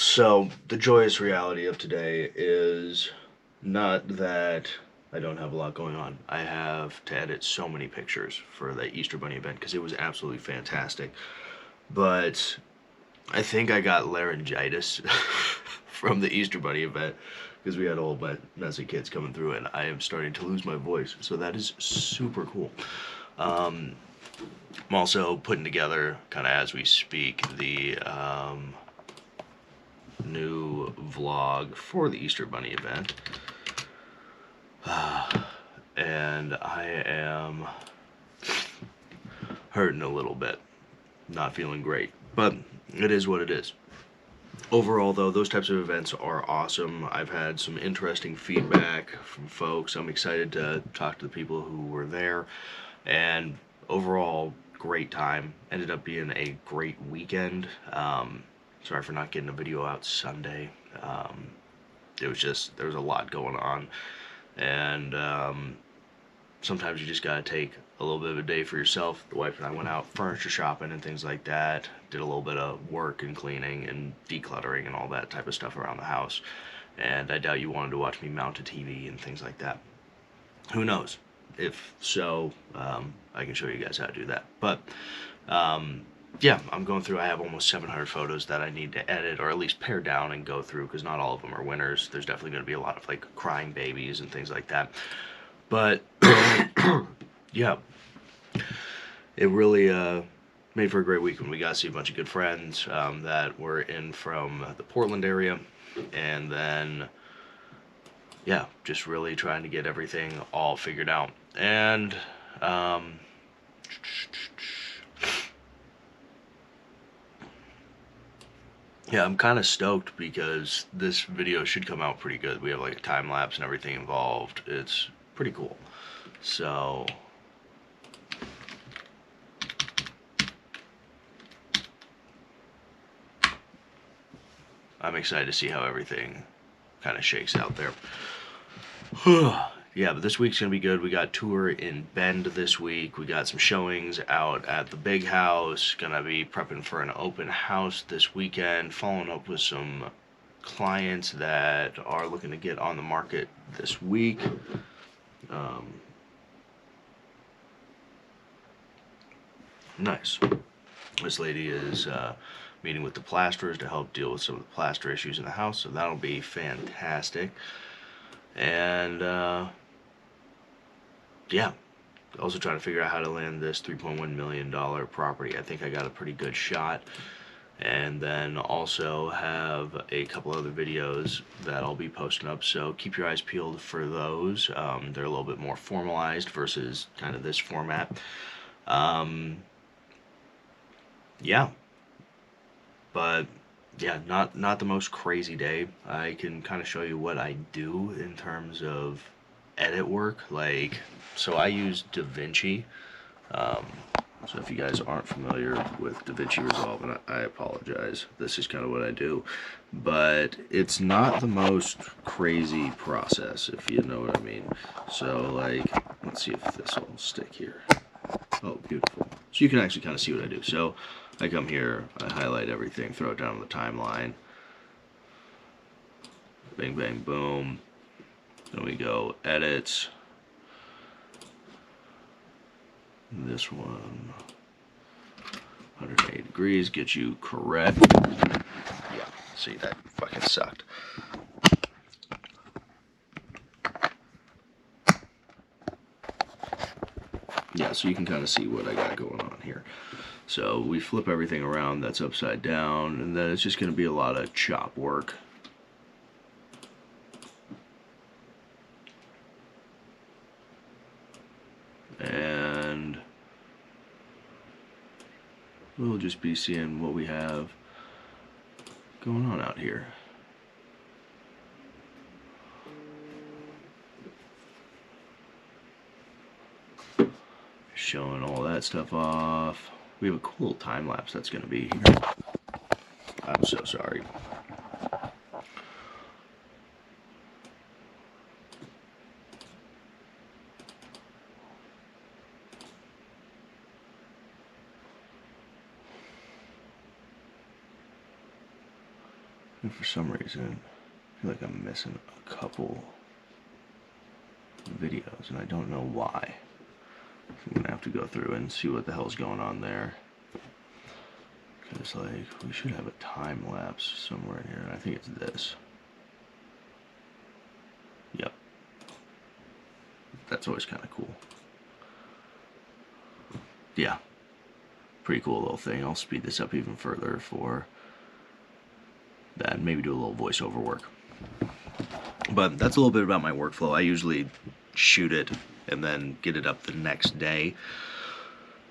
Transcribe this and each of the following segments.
So, the joyous reality of today is not that I don't have a lot going on. I have to edit so many pictures for the Easter Bunny event because it was absolutely fantastic. But I think I got laryngitis from the Easter Bunny event because we had all my messy kids coming through and I am starting to lose my voice. So, that is super cool. Um, I'm also putting together, kind of as we speak, the new vlog for the Easter Bunny event. And I am hurting a little bit. Not feeling great. But it is what it is. Overall, though, those types of events are awesome. I've had some interesting feedback from folks. I'm excited to talk to the people who were there. And overall, great time. Ended up being a great weekend. Sorry for not getting a video out Sunday. It was just, there was a lot going on. And sometimes you just gotta take a little bit of a day for yourself. The wife and I went out furniture shopping and things like that. Did a little bit of work and cleaning and decluttering and all that type of stuff around the house. And I doubt you wanted to watch me mount a TV and things like that. Who knows? If so, I can show you guys how to do that. But yeah, I'm going through. I have almost 700 photos that I need to edit or at least pare down and go through because not all of them are winners. There's definitely going to be a lot of like crying babies and things like that. But yeah, it really made for a great week when we got to see a bunch of good friends that were in from the Portland area, and then yeah, just really trying to get everything all figured out. And yeah, I'm kind of stoked because this video should come out pretty good. We have like a time lapse and everything involved. It's pretty cool. So I'm excited to see how everything kind of shakes out there. Yeah, but this week's gonna be good. We got tour in Bend this week. We got some showings out at the big house. Gonna be prepping for an open house this weekend. Following up with some clients that are looking to get on the market this week. Nice. This lady is meeting with the plasterers to help deal with some of the plaster issues in the house, so that'll be fantastic. And yeah, also trying to figure out how to land this $3.1 million property. I think I got a pretty good shot. And then also have a couple other videos that I'll be posting up, so keep your eyes peeled for those. They're a little bit more formalized versus kind of this format. Yeah, but yeah, not the most crazy day. I can kind of show you what I do in terms of edit work. Like, so I use DaVinci. Um, so if you guys aren't familiar with DaVinci Resolve, and I apologize, this is kind of what I do. But it's not the most crazy process, if you know what I mean. So like, let's see if this will stick here. Oh, beautiful. So you can actually kind of see what I do. So I come here, I highlight everything, throw it down on the timeline. Bang, bang, boom. Then we go edit. This one, 180 degrees, get you correct. Yeah, see, that fucking sucked. Yeah, so you can kind of see what I got going on here. So we flip everything around that's upside down, and then it's just going to be a lot of chop work. And we'll just be seeing what we have going on out here. Showing all that stuff off. We have a cool time lapse that's going to be here. I'm so sorry. And for some reason, I feel like I'm missing a couple videos, and I don't know why. So I'm gonna have to go through and see what the hell's going on there. Because, like, we should have a time lapse somewhere in here, and I think it's this. Yep. That's always kind of cool. Yeah. Pretty cool little thing. I'll speed this up even further for that. Maybe do a little voiceover work. But that's a little bit about my workflow. I usually shoot it and then get it up the next day.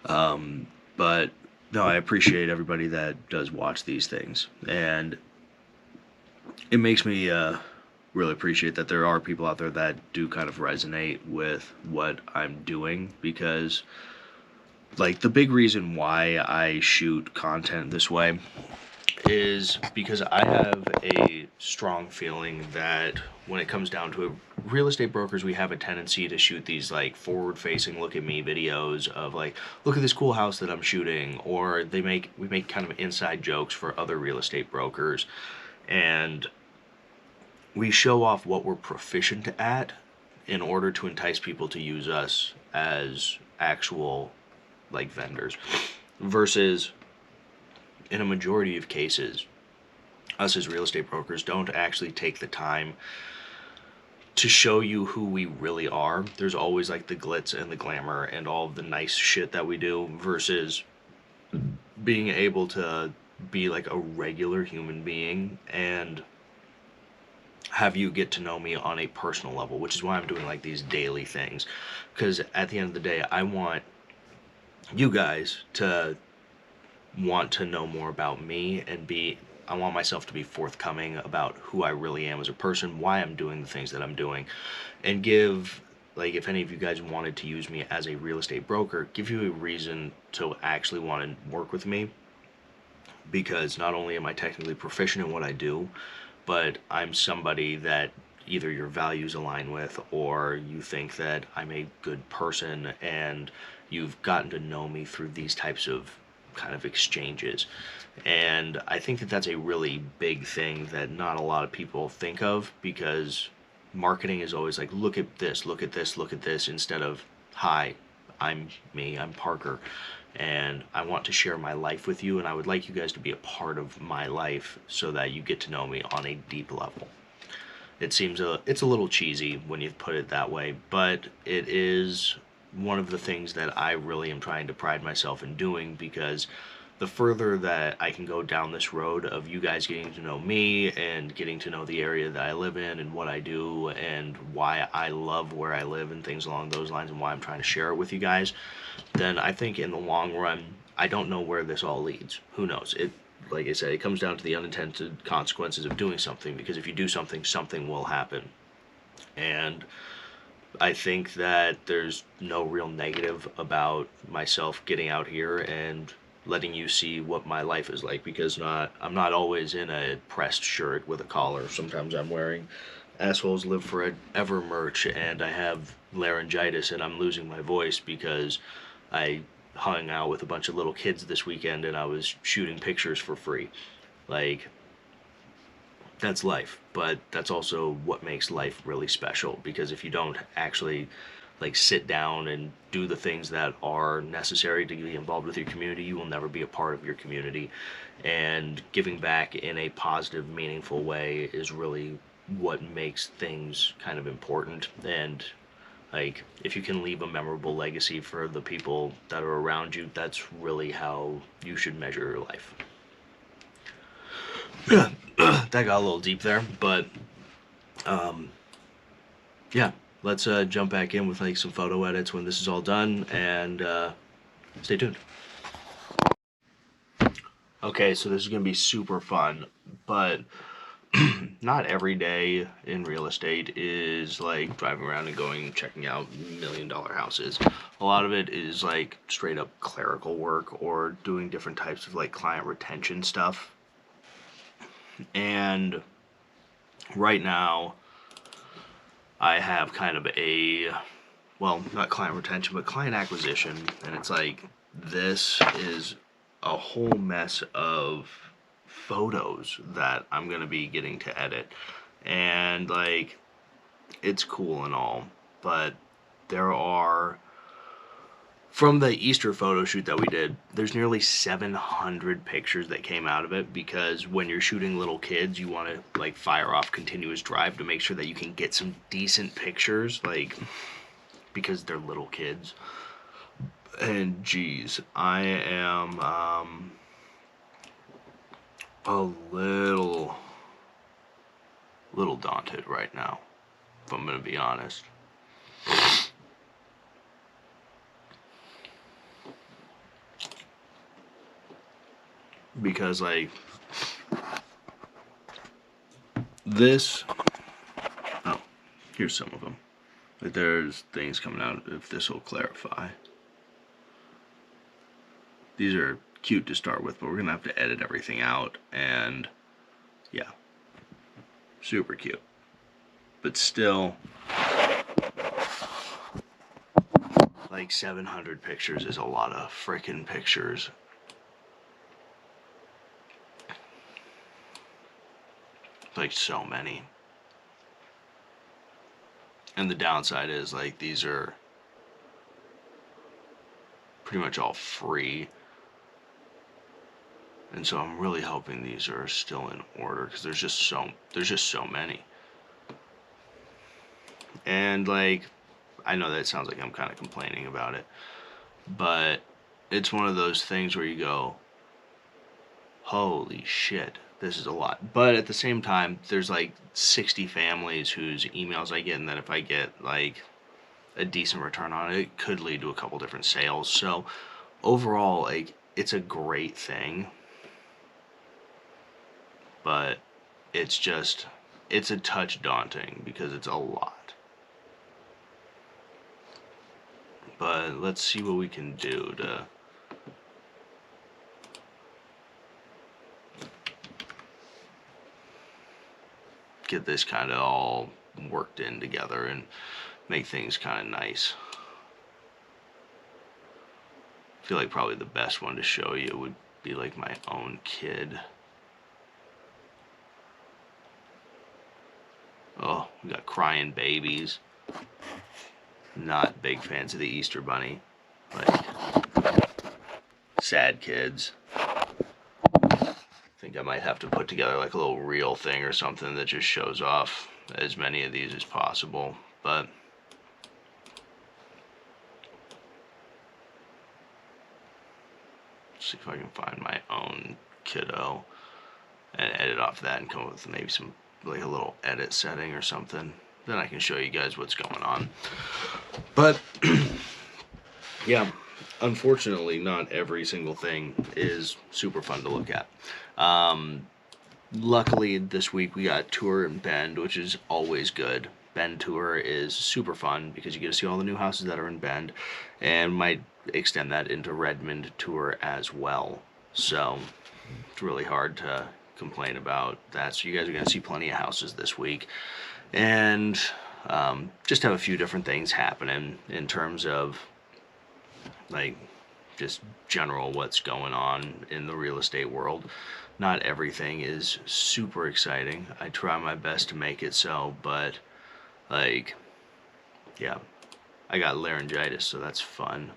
But no, I appreciate everybody that does watch these things. And it makes me really appreciate that there are people out there that do kind of resonate with what I'm doing, because like the big reason why I shoot content this way is because I have a strong feeling that when it comes down to it, real estate brokers, we have a tendency to shoot these like forward facing look at me videos of like, look at this cool house that I'm shooting, or we make kind of inside jokes for other real estate brokers, and we show off what we're proficient at in order to entice people to use us as actual like vendors, versus in a majority of cases, us as real estate brokers don't actually take the time to show you who we really are. There's always like the glitz and the glamour and all of the nice shit that we do, versus being able to be like a regular human being and have you get to know me on a personal level, which is why I'm doing like these daily things. Because at the end of the day, I want you guys to want to know more about me, and I want myself to be forthcoming about who I really am as a person, why I'm doing the things that I'm doing, and give, like, if any of you guys wanted to use me as a real estate broker, give you a reason to actually want to work with me. Because not only am I technically proficient in what I do, but I'm somebody that either your values align with, or you think that I'm a good person, and you've gotten to know me through these types of kind of exchanges. And I think that that's a really big thing that not a lot of people think of, because marketing is always like, look at this, look at this, look at this, instead of, hi, I'm Parker, and I want to share my life with you, and I would like you guys to be a part of my life so that you get to know me on a deep level. It's a little cheesy when you put it that way, but it is one of the things that I really am trying to pride myself in doing, because the further that I can go down this road of you guys getting to know me and getting to know the area that I live in and what I do and why I love where I live and things along those lines, and why I'm trying to share it with you guys, then I think in the long run, I don't know where this all leads. Who knows? Like I said, it comes down to the unintended consequences of doing something, because if you do something, something will happen. And I think that there's no real negative about myself getting out here and letting you see what my life is like, because I'm not always in a pressed shirt with a collar. Sometimes I'm wearing Assholes Live Forever merch, and I have laryngitis and I'm losing my voice because I hung out with a bunch of little kids this weekend and I was shooting pictures for free. Like, that's life, but that's also what makes life really special, because if you don't actually like sit down and do the things that are necessary to be involved with your community, you will never be a part of your community. And giving back in a positive, meaningful way is really what makes things kind of important. And like, if you can leave a memorable legacy for the people that are around you, that's really how you should measure your life. Yeah, that got a little deep there, but yeah, let's jump back in with like some photo edits when this is all done, and stay tuned. Okay, so this is gonna be super fun, but not every day in real estate is like driving around and going checking out $1 million houses. A lot of it is like straight up clerical work or doing different types of like client retention stuff. And right now I have kind of well, not client retention, but client acquisition. And it's like, this is a whole mess of photos that I'm going to be getting to edit. And, like, it's cool and all, but there are, from the Easter photo shoot that we did, there's nearly 700 pictures that came out of it, because when you're shooting little kids, you want to, like, fire off continuous drive to make sure that you can get some decent pictures, like, because they're little kids. And geez, I am a little daunted right now, if I'm gonna be honest. Because, like, this, oh, here's some of them. Like, there's things coming out, if this will clarify. These are cute to start with, but we're gonna have to edit everything out, and yeah, super cute. But still, like, 700 pictures is a lot of freaking pictures. Like, so many. And the downside is, like, these are pretty much all free. And so I'm really hoping these are still in order, because there's just so many. And, like, I know that sounds like I'm kind of complaining about it, but it's one of those things where you go, holy shit, this is a lot. But at the same time, there's like 60 families whose emails I get, and then if I get, like, a decent return on it, it could lead to a couple different sales. So overall, like, it's a great thing, but it's a touch daunting because it's a lot. But let's see what we can do to get this kind of all worked in together and make things kind of nice. I feel like probably the best one to show you would be, like, my own kid. Oh, we got crying babies. Not big fans of the Easter Bunny. Like, sad kids. I think I might have to put together, like, a little reel thing or something that just shows off as many of these as possible. But let's see if I can find my own kiddo and edit off that and come up with maybe some, like, a little edit setting or something. Then I can show you guys what's going on. But yeah, unfortunately, not every single thing is super fun to look at. Luckily, this week we got Tour and Bend, which is always good. Bend Tour is super fun because you get to see all the new houses that are in Bend, and might extend that into Redmond Tour as well. So it's really hard to complain about that. So you guys are going to see plenty of houses this week, and just have a few different things happening in terms of, like, just general what's going on in the real estate world. Not everything is super exciting. I try my best to make it so, but, like, yeah, I got laryngitis, so that's fun.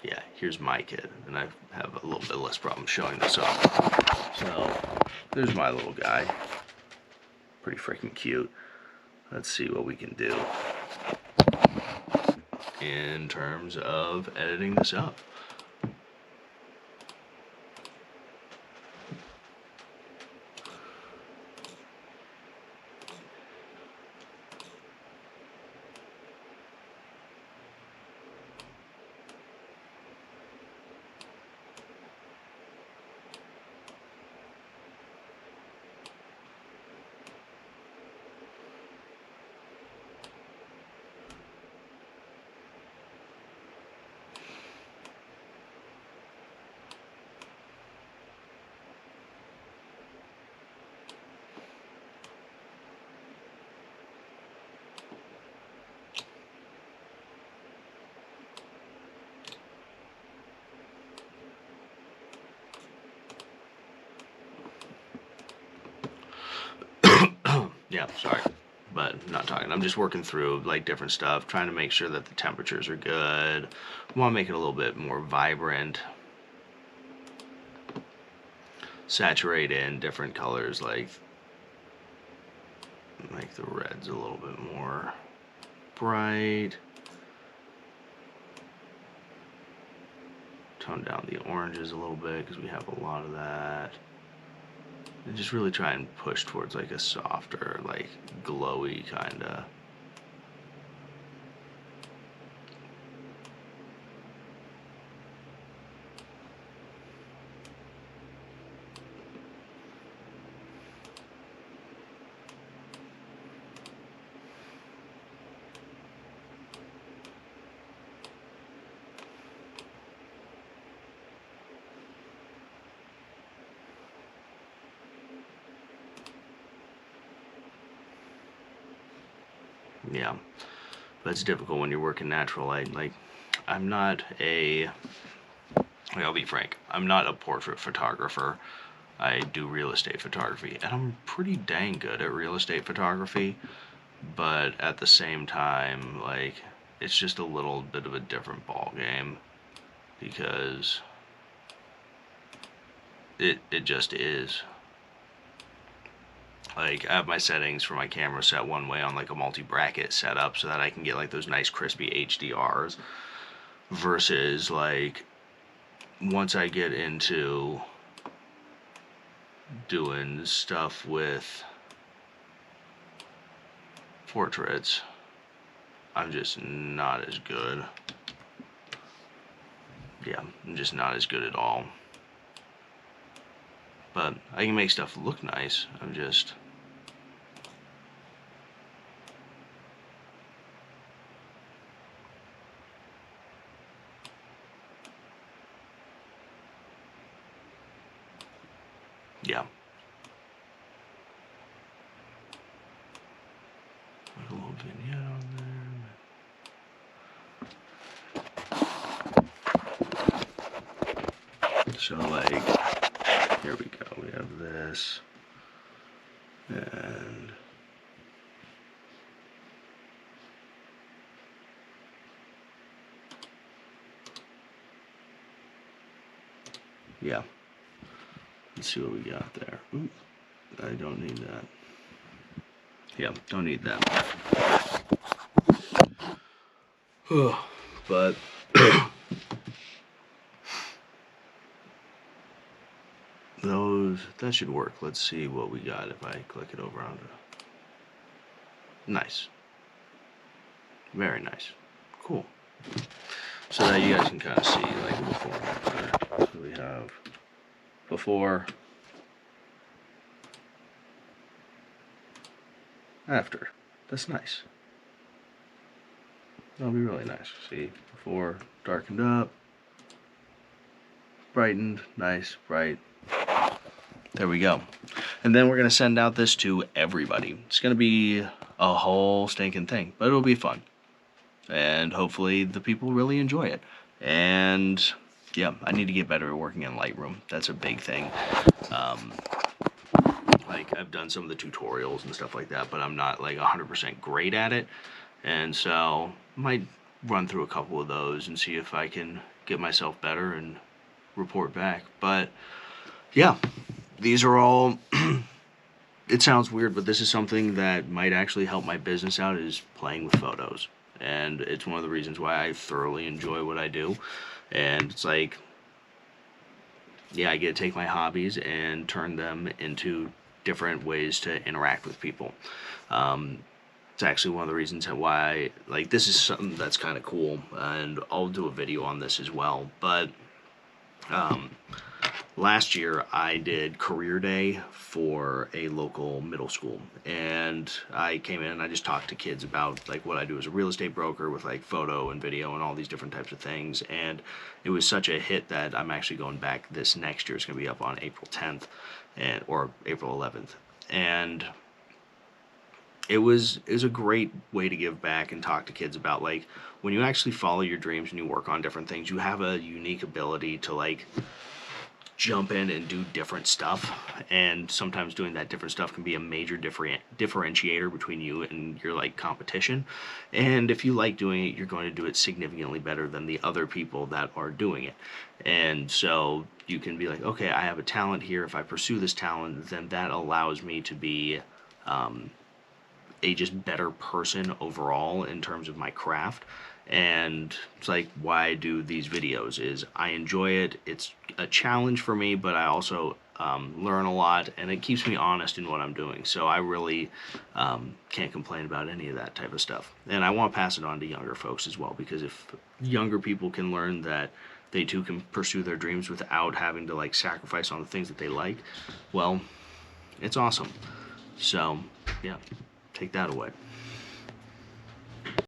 Yeah, here's my kid, and I have a little bit less problem showing this off. So there's my little guy. Pretty freaking cute. Let's see what we can do in terms of editing this up. Yeah, sorry. But I'm not talking. I'm just working through like different stuff, trying to make sure that the temperatures are good. I want to make it a little bit more vibrant. Saturate in different colors, like make the reds a little bit more bright. Tone down the oranges a little bit because we have a lot of that. And just really try and push towards like a softer, like glowy kind of. Yeah, but it's difficult when you're working natural light. Like, I'm not a, I'll be frank, I'm not a portrait photographer. I do real estate photography, and I'm pretty dang good at real estate photography, but at the same time, like, it's just a little bit of a different ball game because it just is. Like, I have my settings for my camera set one way on like a multi-bracket setup so that I can get like those nice crispy HDRs, versus like once I get into doing stuff with portraits, I'm just not as good. Yeah, I'm just not as good at all. But I can make stuff look nice. I'm just... yeah. Put a little vignette on there. So like, here we go. We have this. And yeah. Let's see what we got there. Ooh, I don't need that. Yeah, don't need that. But those, that should work. Let's see what we got if I click it over onto. Nice. Very nice. Cool. So that you guys can kind of see like before and after. So we have before, after. That's nice. That'll be really nice. See, before darkened up, brightened, nice, bright. There we go. And then we're going to send out this to everybody. It's going to be a whole stinking thing, but it'll be fun. And hopefully the people really enjoy it. And yeah, I need to get better at working in Lightroom. That's a big thing. Like, I've done some of the tutorials and stuff like that, but I'm not like 100% great at it. And so I might run through a couple of those and see if I can get myself better and report back. But yeah, these are all, it sounds weird, but this is something that might actually help my business out, is playing with photos. And it's one of the reasons why I thoroughly enjoy what I do. And it's like, yeah, I get to take my hobbies and turn them into different ways to interact with people. It's actually one of the reasons why, like, this is something that's kind of cool, and I'll do a video on this as well. But last year I did career day for a local middle school, and I came in and I just talked to kids about like what I do as a real estate broker with like photo and video and all these different types of things. And it was such a hit that I'm actually going back this next year. It's going to be up on April 10th or April 11th. And it was a great way to give back and talk to kids about, like, when you actually follow your dreams and you work on different things, you have a unique ability to like jump in and do different stuff, and sometimes doing that different stuff can be a major differentiator between you and your like competition. And if you like doing it, you're going to do it significantly better than the other people that are doing it. And so you can be like, okay, I have a talent here. If I pursue this talent, then that allows me to be a just better person overall in terms of my craft. And it's like why I do these videos is I enjoy it. It's a challenge for me, but I also learn a lot, and it keeps me honest in what I'm doing. So I really can't complain about any of that type of stuff. And I want to pass it on to younger folks as well, because if younger people can learn that they too can pursue their dreams without having to like sacrifice on the things that they like, well, it's awesome. So yeah, take that away.